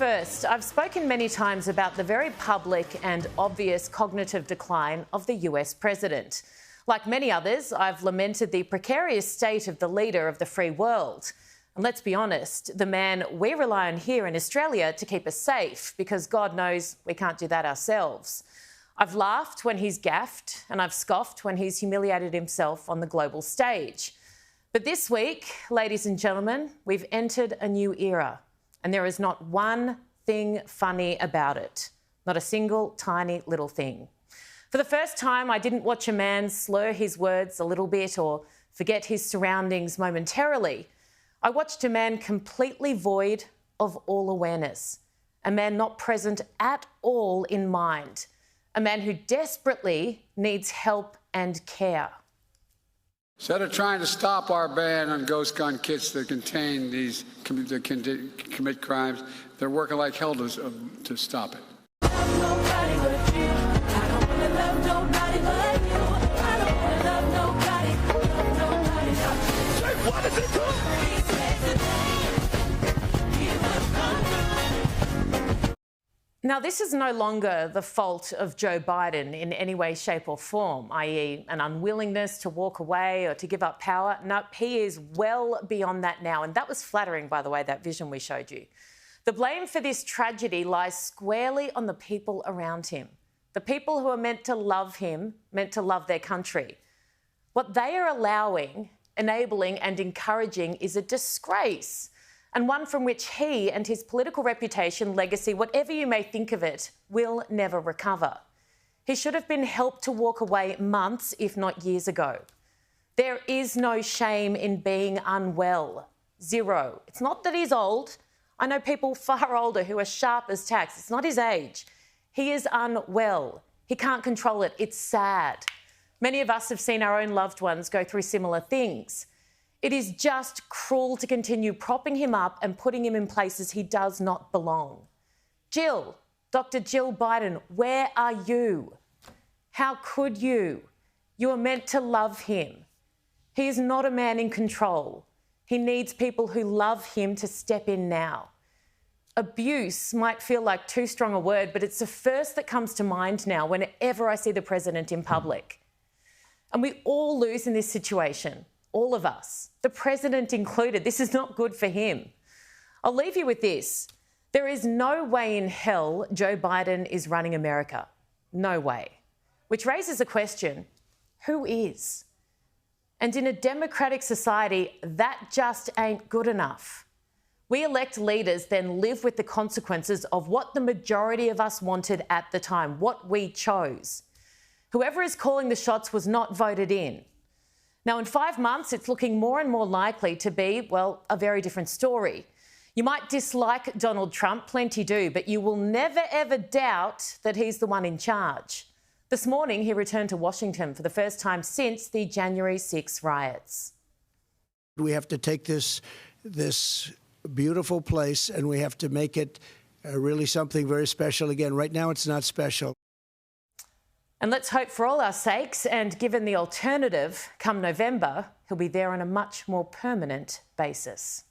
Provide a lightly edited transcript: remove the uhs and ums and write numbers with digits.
First, I've spoken many times about the very public and obvious cognitive decline of the US president. Like many others, I've lamented the precarious state of the leader of the free world. And let's be honest, the man we rely on here in Australia to keep us safe, because God knows we can't do that ourselves. I've laughed when he's gaffed, and I've scoffed when he's humiliated himself on the global stage. But this week, ladies and gentlemen, we've entered a new era. And there is not one thing funny about it. Not a single tiny little thing. For the first time, I didn't watch a man slur his words a little bit or forget his surroundings momentarily. I watched a man completely void of all awareness. A man not present at all in mind. A man who desperately needs help and care. Instead of trying to stop our ban on ghost gun kits that contain these that can commit crimes, they're working like hell to stop it. Now, this is no longer the fault of Joe Biden in any way, shape or form, i.e. an unwillingness to walk away or to give up power. No, he is well beyond that now. And that was flattering, by the way, that vision we showed you. The blame for this tragedy lies squarely on the people around him, the people who are meant to love him, meant to love their country. What they are allowing, enabling and encouraging is a disgrace, and one from which he and his political reputation, legacy, whatever you may think of it, will never recover. He should have been helped to walk away months, if not years ago. There is no shame in being unwell. Zero. It's not that he's old. I know people far older who are sharp as tacks. It's not his age. He is unwell. He can't control it. It's sad. Many of us have seen our own loved ones go through similar things. It is just cruel to continue propping him up and putting him in places he does not belong. Jill, Dr. Jill Biden, where are you? How could you? You are meant to love him. He is not a man in control. He needs people who love him to step in now. Abuse might feel like too strong a word, but it's the first that comes to mind now whenever I see the president in public. And we all lose in this situation. All of us, the president included. This is not good for him. I'll leave you with this. There is no way in hell Joe Biden is running America. No way. Which raises a question, who is? And in a democratic society, that just ain't good enough. We elect leaders, then live with the consequences of what the majority of us wanted at the time, what we chose. Whoever is calling the shots was not voted in. Now, in 5 months, it's looking more and more likely to be, well, a very different story. You might dislike Donald Trump, plenty do, but you will never, ever doubt that he's the one in charge. This morning, he returned to Washington for the first time since the January 6 riots. We have to take this beautiful place and we have to make it really something very special again. Right now, it's not special. And let's hope for all our sakes, and given the alternative, come November, he'll be there on a much more permanent basis.